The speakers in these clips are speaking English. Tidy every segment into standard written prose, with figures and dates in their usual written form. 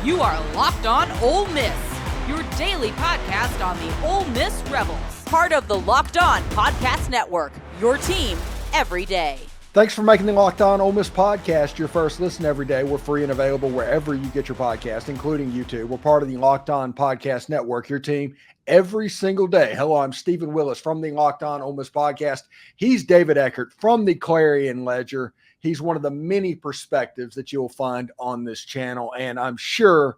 You are Locked On Ole Miss, your daily podcast on the Ole Miss Rebels. Part of the Locked On Podcast Network, your team every day. Thanks for making the Locked On Ole Miss podcast your first listen every day. We're free and available wherever you get your podcast, including YouTube. We're part of the Locked On Podcast Network, your team every single day. Hello, I'm Steven Willis from the Locked On Ole Miss podcast. He's David Eckert from the Clarion Ledger. He's one of the many perspectives that you'll find on this channel, and I'm sure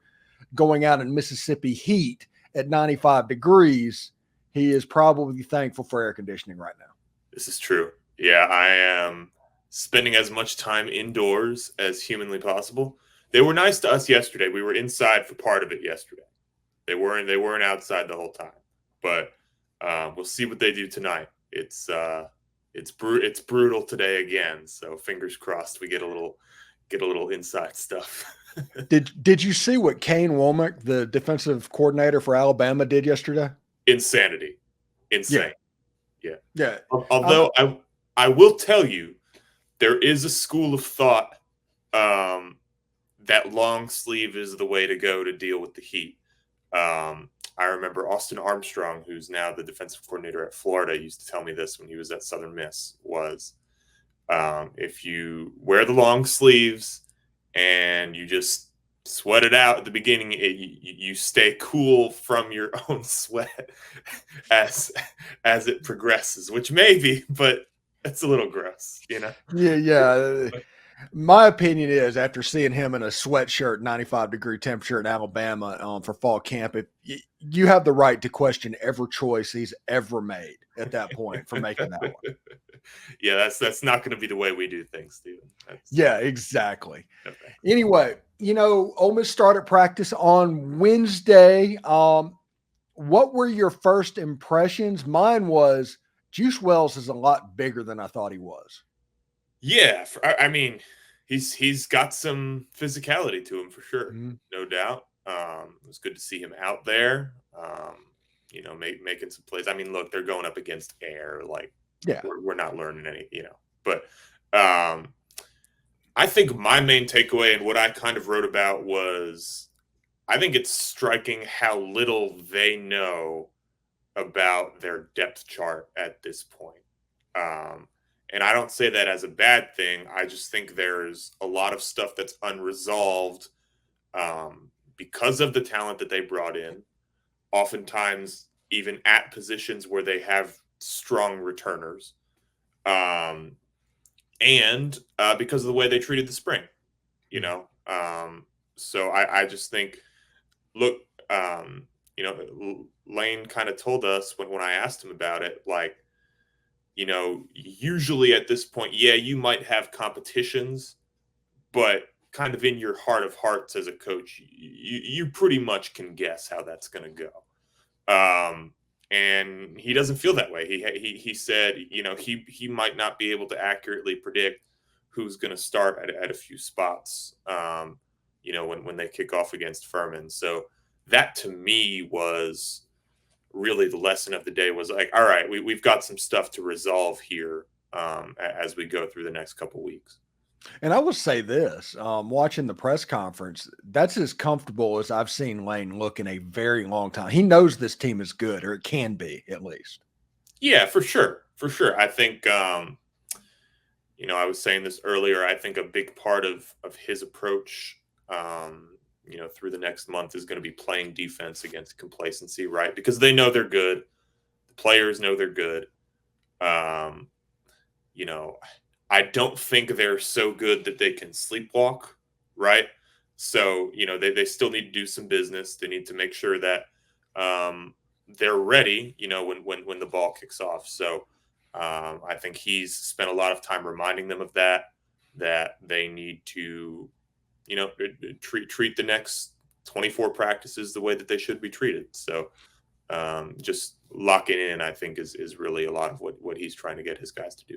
going out in Mississippi heat at 95 degrees, he is probably thankful for air conditioning right now. This is true. Yeah, I am spending as much time indoors as humanly possible. They were nice to us yesterday. We were inside for part of it yesterday. They weren't outside the whole time. But we'll see what they do tonight. It's brutal today again. So fingers crossed we get a little inside stuff. Did you see what Kane Womack, the defensive coordinator for Alabama, did yesterday? Insanity. Insane. Yeah. Although I will tell you, there is a school of thought that long sleeve is the way to go to deal with the heat. I remember Austin Armstrong, who's now the defensive coordinator at Florida, used to tell me this when he was at Southern Miss, was if you wear the long sleeves and you just sweat it out at the beginning, you stay cool from your own sweat as it progresses, which may be, but it's a little gross, you know? Yeah. My opinion is, after seeing him in a sweatshirt, 95-degree temperature in Alabama for fall camp, you have the right to question every choice he's ever made at that point for making that one. Yeah, that's not going to be the way we do things, Steven. Yeah, exactly. Okay. Anyway, Ole Miss started practice on Wednesday. What were your first impressions? Mine was Juice Wells is a lot bigger than I thought he was. Yeah, I mean, he's got some physicality to him for sure, no doubt. It was good to see him out there, making some plays. I mean, look, they're going up against air, like, yeah, we're not learning any, But I think my main takeaway and what I kind of wrote about was, I think it's striking how little they know about their depth chart at this point. And I don't say that as a bad thing. I just think there's a lot of stuff that's unresolved because of the talent that they brought in, oftentimes even at positions where they have strong returners, and because of the way they treated the spring, So I just think, look, Lane kind of told us when I asked him about it, like, usually at this point, yeah, you might have competitions, but kind of in your heart of hearts as a coach, you pretty much can guess how that's going to go. And he doesn't feel that way. He said, he might not be able to accurately predict who's going to start at a few spots, when they kick off against Furman. So that to me was really the lesson of the day, was like, all right, we've got some stuff to resolve here as we go through the next couple weeks. And I will say this, watching the press conference, that's as comfortable as I've seen Lane look in a very long time. He knows this team is good, or it can be at least. Yeah, for sure. I think, I was saying this earlier, I think a big part of his approach, through the next month is going to be playing defense against complacency, right? Because they know they're good. The players know they're good. I don't think they're so good that they can sleepwalk, right? So, they still need to do some business. They need to make sure that they're ready, when the ball kicks off. So I think he's spent a lot of time reminding them of that they need to, treat the next 24 practices the way that they should be treated. So just locking in, I think, is really a lot of what he's trying to get his guys to do.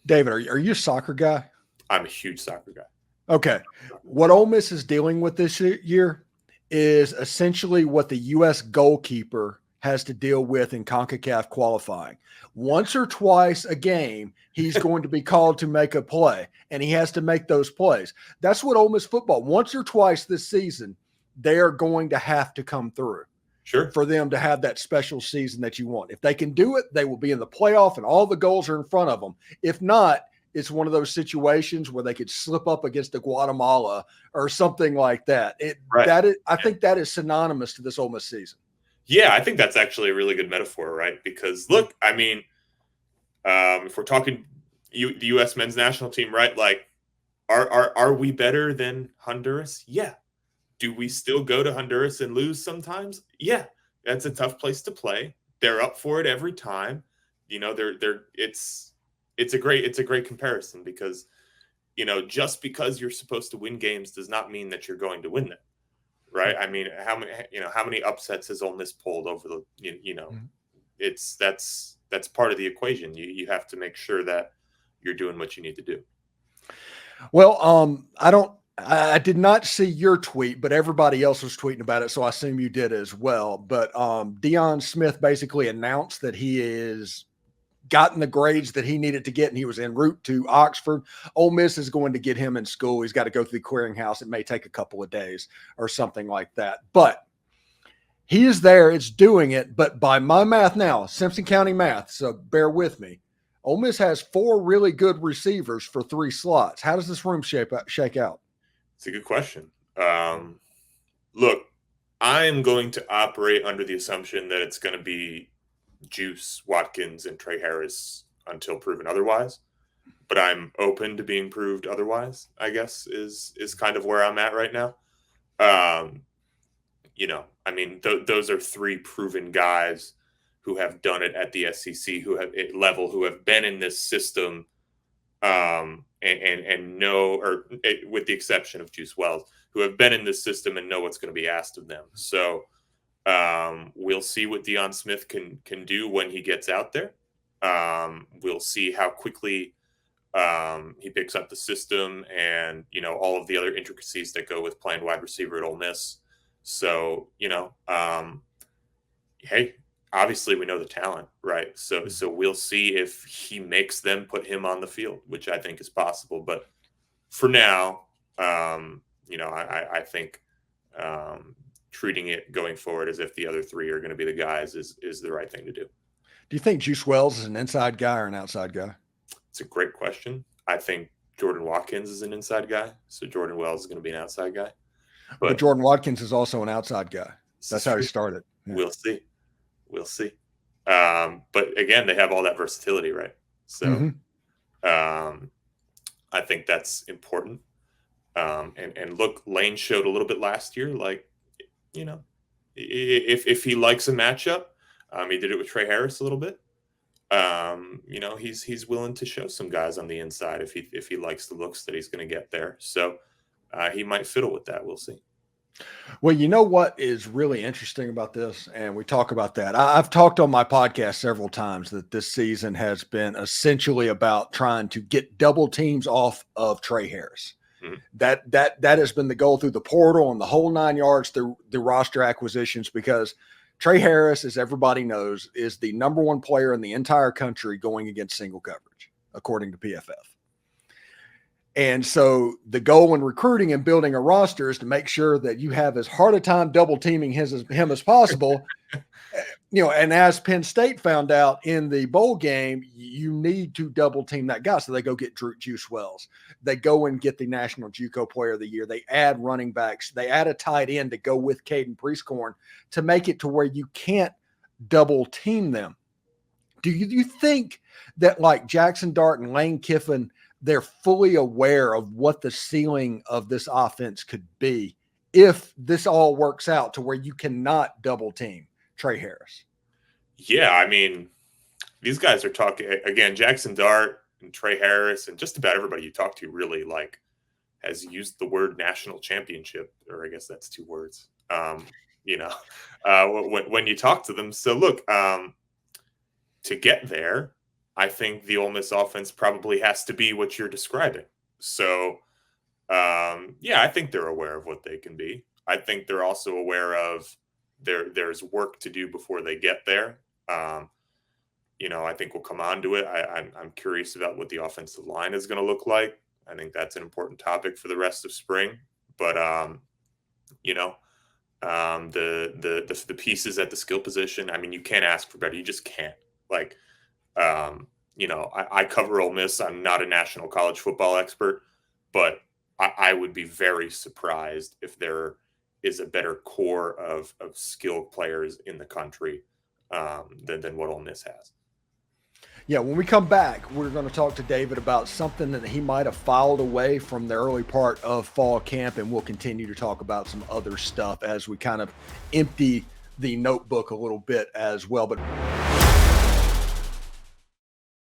David, are you a soccer guy? I'm a huge soccer guy. Okay. What Ole Miss is dealing with this year is essentially what the U.S. goalkeeper has to deal with in CONCACAF qualifying. Once or twice a game, he's going to be called to make a play, and he has to make those plays. That's what Ole Miss football, once or twice this season, they're going to have to come through. Sure. For them to have that special season that you want. If they can do it, they will be in the playoff and all the goals are in front of them. If not, it's one of those situations where they could slip up against the Guatemala or something like that. I think that is synonymous to this Ole Miss season. Yeah, I think that's actually a really good metaphor, right? Because look, I mean, if we're talking the U.S. men's national team, right? Like, are we better than Honduras? Yeah. Do we still go to Honduras and lose sometimes? Yeah, that's a tough place to play. They're up for it every time. You know, it's a great comparison because, you know, just because you're supposed to win games does not mean that you're going to win them, right? I mean, how many upsets has Ole Miss pulled over the that's part of the equation. You have to make sure that you're doing what you need to do. Well, I did not see your tweet, but everybody else was tweeting about it, so I assume you did as well. But Deion Smith basically announced that he is gotten the grades that he needed to get, and he was en route to Oxford. Ole Miss is going to get him in school. He's got to go through the clearinghouse. It may take a couple of days or something like that. But he is there. It's doing it. But by my math now, Simpson County math, so bear with me, Ole Miss has 4 really good receivers for 3 slots. How does this room shake out? It's a good question. Look, I'm going to operate under the assumption that it's going to be Juice, Watkins, and Trey Harris until proven otherwise. But I'm open to being proved otherwise, I guess, is kind of where I'm at right now. You know, I mean, those are 3 proven guys who have done it at the SEC, who have been in this system, and know, or with the exception of Juice Wells, who have been in this system and know what's going to be asked of them. So we'll see what Deion Smith can do when he gets out there. We'll see how quickly he picks up the system and, you know, all of the other intricacies that go with playing wide receiver at Ole Miss. So, you know, hey, obviously we know the talent, right? So we'll see if he makes them put him on the field, which I think is possible. But for now, you know, I think treating it going forward as if the other 3 are going to be the guys is the right thing to do. Do you think Juice Wells is an inside guy or an outside guy? It's a great question. I think Jordan Watkins is an inside guy, so Jordan Wells is going to be an outside guy. But Jordan Watkins is also an outside guy. That's how he started. Yeah. We'll see. But again, they have all that versatility, right? So I think that's important. And look, Lane showed a little bit last year, like, you know, if he likes a matchup, he did it with Trey Harris a little bit. You know, he's willing to show some guys on the inside if he likes the looks that he's going to get there. So he might fiddle with that. We'll see. Well, you know what is really interesting about this, and we talk about that. I've talked on my podcast several times that this season has been essentially about trying to get double teams off of Trey Harris. Mm-hmm. That has been the goal through the portal and the whole 9 yards through the roster acquisitions, because Trey Harris, as everybody knows, is the number 1 player in the entire country going against single coverage, according to PFF. And so the goal in recruiting and building a roster is to make sure that you have as hard a time double teaming him as possible. You know, and as Penn State found out in the bowl game, you need to double team that guy. So they go get Juice Wells. They go and get the National JUCO Player of the Year. They add running backs. They add a tight end to go with Caden Prieskorn to make it to where you can't double team them. Do you think that, like Jackson Dart and Lane Kiffin, they're fully aware of what the ceiling of this offense could be if this all works out to where you cannot double team Trey Harris? Yeah, I mean, these guys are talking again. Jackson Dart and Trey Harris and just about everybody you talk to really like has used the word national championship, or I guess that's 2 words. You know, when you talk to them. So look, to get there, I think the Ole Miss offense probably has to be what you're describing. So, yeah, I think they're aware of what they can be. I think they're also aware of there's work to do before they get there. You know, I think we'll come on to it. I'm curious about what the offensive line is going to look like. I think that's an important topic for the rest of spring. But, you know, the pieces at the skill position. I mean, you can't ask for better. You just can't. Like, I cover Ole Miss. I'm not a national college football expert, but I would be very surprised if there is a better core of skilled players in the country than what Ole Miss has. Yeah, when we come back, we're going to talk to David about something that he might have filed away from the early part of fall camp, and we'll continue to talk about some other stuff as we kind of empty the notebook a little bit as well. But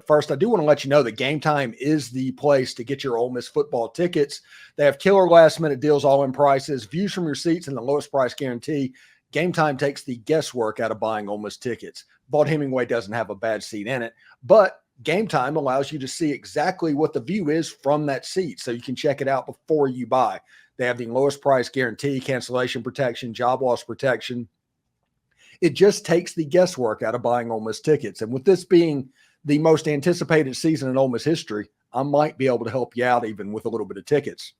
first, I do want to let you know that Game Time is the place to get your Ole Miss football tickets. They have killer last-minute deals, all-in prices, views from your seats, and the lowest price guarantee. Game Time takes the guesswork out of buying Ole Miss tickets. Vaught Hemingway doesn't have a bad seat in it, but Game Time allows you to see exactly what the view is from that seat, so you can check it out before you buy. They have the lowest price guarantee, cancellation protection, job loss protection. It just takes the guesswork out of buying Ole Miss tickets. And with this being the most anticipated season in Ole Miss history, I might be able to help you out even with a little bit of tickets.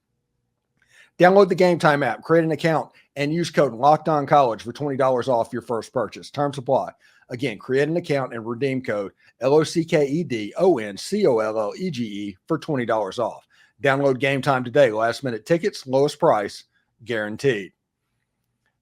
Download the Game Time app, create an account, and use code LOCKEDONCollege for $20 off your first purchase. Terms apply. Again, create an account and redeem code LOCKEDONCOLLEGE for $20 off. Download Game Time today. Last minute tickets, lowest price, guaranteed.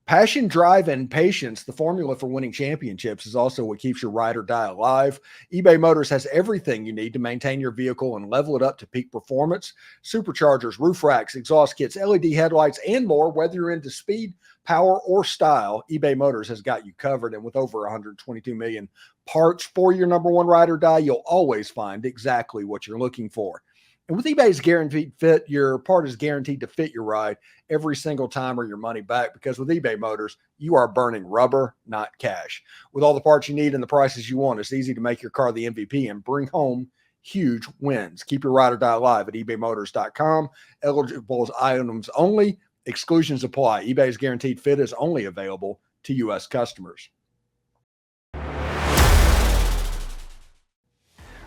Passion, drive, and patience, the formula for winning championships, is also what keeps your ride or die alive. eBay Motors has everything you need to maintain your vehicle and level it up to peak performance. Superchargers, roof racks, exhaust kits, LED headlights, and more. Whether you're into speed, power, or style, eBay Motors has got you covered. And with over 122 million parts for your number one ride or die, you'll always find exactly what you're looking for. And with eBay's guaranteed fit, your part is guaranteed to fit your ride every single time or your money back, because with eBay Motors, you are burning rubber, not cash. With all the parts you need and the prices you want, it's easy to make your car the MVP and bring home huge wins. Keep your ride or die alive at ebaymotors.com. Eligible items only. Exclusions apply. eBay's guaranteed fit is only available to U.S. customers.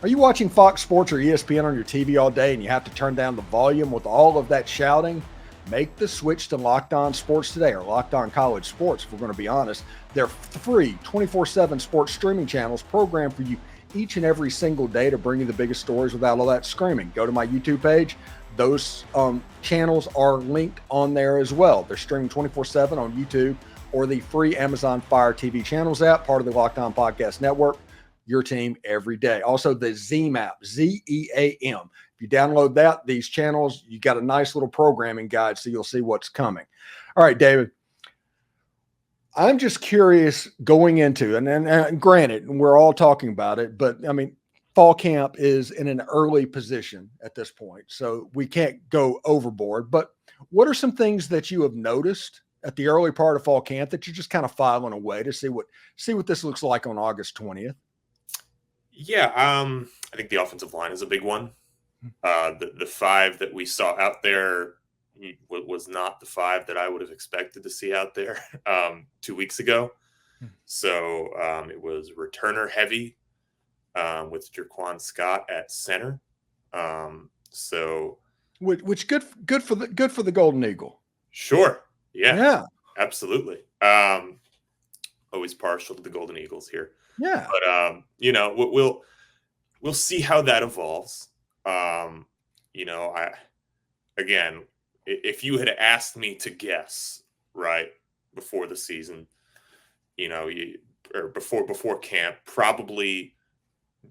Are you watching Fox Sports or ESPN on your TV all day and you have to turn down the volume with all of that shouting? Make the switch to Locked On Sports Today, or Locked On College Sports, if we're going to be honest. They're free 24/7 sports streaming channels programmed for you each and every single day to bring you the biggest stories without all that screaming. Go to my YouTube page. Those channels are linked on there as well. They're streaming 24/7 on YouTube or the free Amazon Fire TV channels app, part of the Locked On Podcast Network. Your team every day. Also, the Zeam app, Z-E-A-M. If you download that, these channels, you got a nice little programming guide, so you'll see what's coming. All right, David. I'm just curious going into, and granted, we're all talking about it, but I mean, fall camp is in an early position at this point, so we can't go overboard. But what are some things that you have noticed at the early part of fall camp that you're just kind of filing away to see what this looks like on August 20th? Yeah, I think the offensive line is a big one. The five that we saw out there was not the five that I would have expected to see out there 2 weeks ago. So it was returner heavy with Jaquan Scott at center. Which good for the Golden Eagle. Sure. Yeah. Absolutely. Always partial to the Golden Eagles here. Yeah. But we'll see how that evolves. If you had asked me to guess right before the season, before camp, probably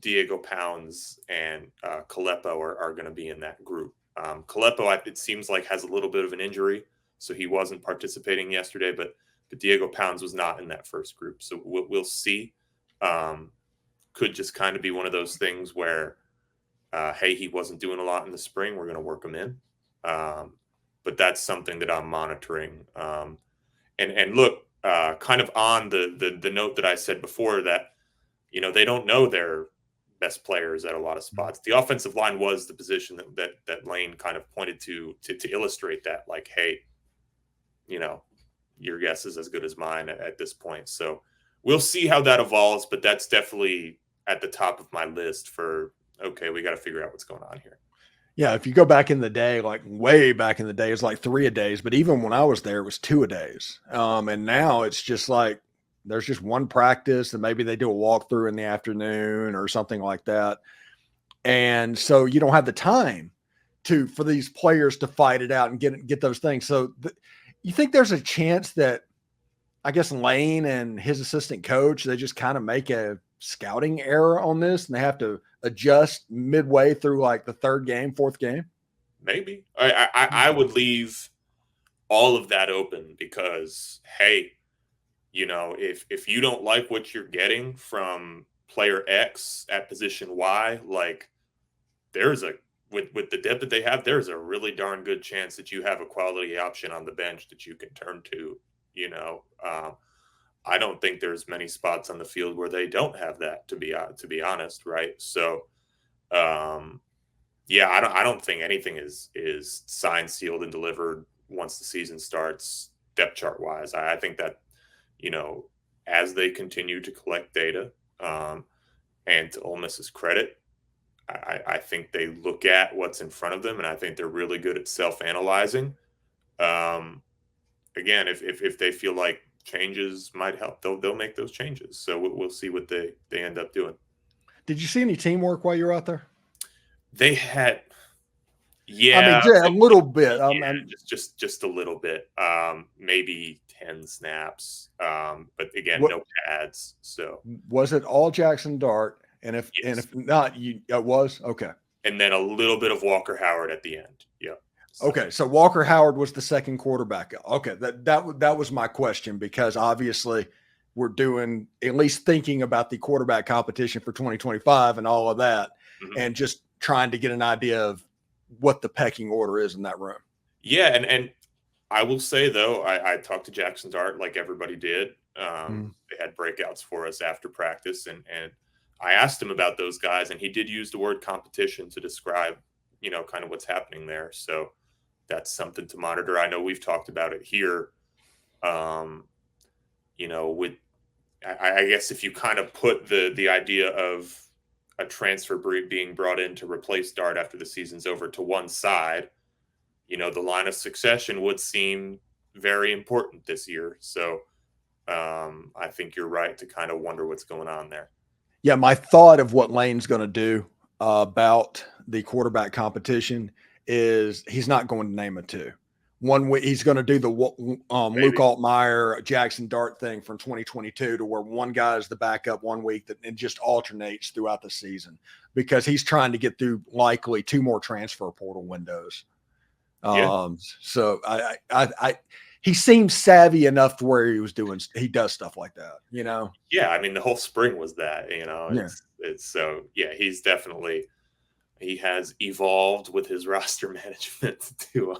Diego Pounds and Kalepo are going to be in that group. Kalepo, it seems like, has a little bit of an injury, so he wasn't participating yesterday, but Diego Pounds was not in that first group. So we'll see. Could just kind of be one of those things where, hey, he wasn't doing a lot in the spring, we're going to work him in. But that's something that I'm monitoring. And look, kind of on the note that I said before, that, they don't know their best players at a lot of spots. The offensive line was the position that Lane kind of pointed to illustrate that, like, hey, your guess is as good as mine at this point. So we'll see how that evolves, but that's definitely at the top of my list for, okay, we got to figure out what's going on here. Yeah, if you go back in the day, like way back in the day, it's like 3-a-days. But even when I was there, it was 2-a-days. And now it's just like there's just one practice, and maybe they do a walkthrough in the afternoon or something like that. And so you don't have the time for these players to fight it out and get those things. So you think there's a chance that, I guess, Lane and his assistant coach, they just kind of make a scouting error on this and they have to adjust midway through like the third game, fourth game? Maybe. I would leave all of that open because, hey, if you don't like what you're getting from player X at position Y, like there's with the depth that they have, there's a really darn good chance that you have a quality option on the bench that you can turn to. I don't think there's many spots on the field where they don't have that, to be honest, right? So, yeah, I don't think anything is signed, sealed, and delivered once the season starts, depth chart wise. I think that as they continue to collect data, and to Ole Miss's credit, I think they look at what's in front of them, and I think they're really good at self-analyzing. Again, if they feel like changes might help, they'll make those changes. So we'll see what they end up doing. Did you see any teamwork while you were out there? They had, I mean, a little bit. Just a little bit. Maybe 10 snaps. But again, no pads. So was it all Jackson Dart? And if not, it was okay. And then a little bit of Walker Howard at the end. Yeah. So. Okay, so Walker Howard was the second quarterback. Okay, that was my question, because obviously we're doing, at least thinking about the quarterback competition for 2025 and all of that, and just trying to get an idea of what the pecking order is in that room. Yeah, and I will say, though, I talked to Jackson Dart like everybody did. They had breakouts for us after practice, and I asked him about those guys, and he did use the word competition to describe, kind of what's happening there. So that's something to monitor. I know we've talked about it here. With, I guess if you kind of put the idea of a transfer being brought in to replace Dart after the season's over to one side, the line of succession would seem very important this year. So I think you're right to kind of wonder what's going on there. Yeah, my thought of what Lane's going to do about the quarterback competition is he's not going to name a two. 1 week he's going to do the Luke Altmaier, Jackson Dart thing from 2022, to where one guy is the backup 1 week and just alternates throughout the season, because he's trying to get through likely 2 more transfer portal windows. So he seems savvy enough to where he does stuff like that, Yeah, I mean, the whole spring was that, it's so, yeah, he has evolved with his roster management to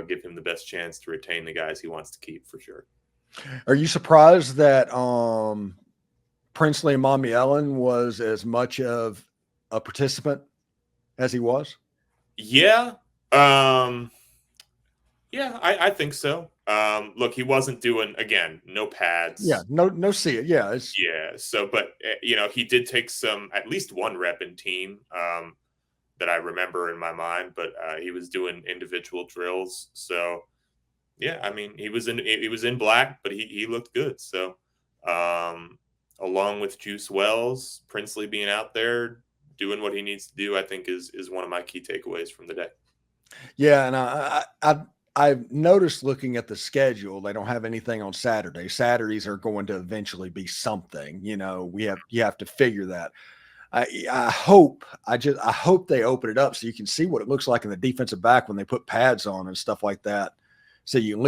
give him the best chance to retain the guys he wants to keep, for sure. Are you surprised that Princely Umanmielen was as much of a participant as he was? Yeah. Yeah, I think so. Look, he wasn't doing, again, no pads. Yeah, no see it. Yeah. So, but, he did take at least one rep in team that I remember in my mind, but he was doing individual drills. So, yeah, I mean, he was in black, but he looked good. So, along with Juice Wells, Princely being out there doing what he needs to do, I think is one of my key takeaways from the day. Yeah, and I've noticed, looking at the schedule, they don't have anything on Saturday. Saturdays are going to eventually be something. You have to figure that. I hope they open it up so you can see what it looks like in the defensive back when they put pads on and stuff like that. So you're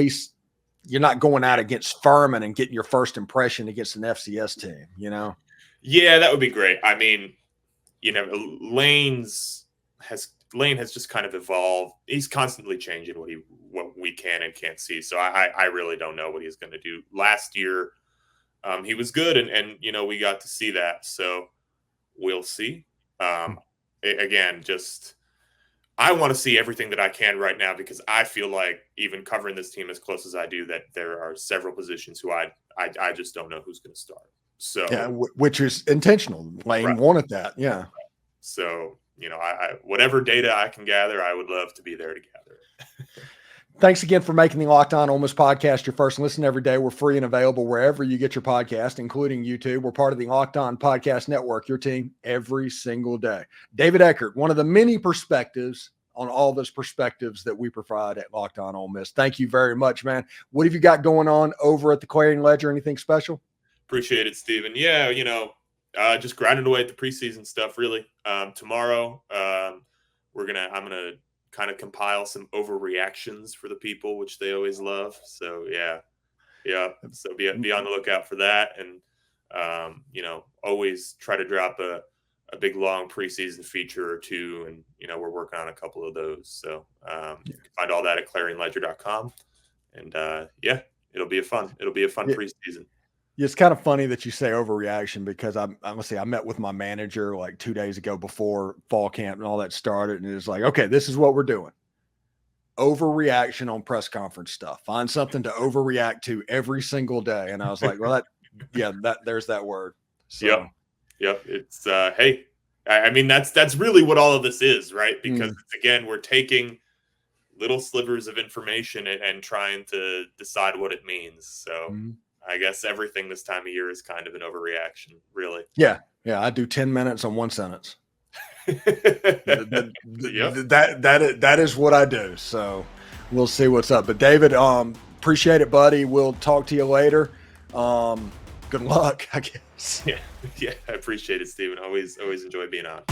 not going out against Furman and getting your first impression against an FCS team. Yeah, that would be great. I mean, Lane has just kind of evolved. He's constantly changing what we can and can't see. So I really don't know what he's going to do. Last year, he was good, and we got to see that. So we'll see. Again, I want to see everything that I can right now, because I feel like, even covering this team as close as I do, that there are several positions who I just don't know who's going to start. So yeah, which is intentional. Lane wanted that. Yeah. So whatever data I can gather, I would love to be there to gather it. Thanks again for making the Locked On Ole Miss podcast your first listen every day. We're free and available wherever you get your podcast, including YouTube. We're part of the Locked On Podcast Network, your team every single day. David Eckert, one of the many perspectives on all those perspectives that we provide at Locked On Ole Miss. Thank you very much, man. What have you got going on over at the Clarion Ledger? Anything special? Appreciate it, Steven. Yeah, just grinding away at the preseason stuff, really. Tomorrow, I'm going to kind of compile some overreactions for the people, which they always love. So yeah. So be on the lookout for that. And, always try to drop a big, long preseason feature or two. And, we're working on a couple of those. So you can find all that at clarionledger.com. And it'll be a fun preseason. It's kind of funny that you say overreaction because I met with my manager like 2 days ago before fall camp and all that started. And it was like, okay, this is what we're doing. Overreaction on press conference stuff. Find something to overreact to every single day. And I was like, well, there's that word. So. Yep. It's hey, I mean, that's really what all of this is, right? Because again, we're taking little slivers of information and trying to decide what it means. So I guess everything this time of year is kind of an overreaction, really. Yeah. I do 10 minutes on one sentence. That is what I do. So we'll see what's up. But David, appreciate it, buddy. We'll talk to you later. Good luck, I guess. Yeah, I appreciate it, Steven. Always enjoy being on.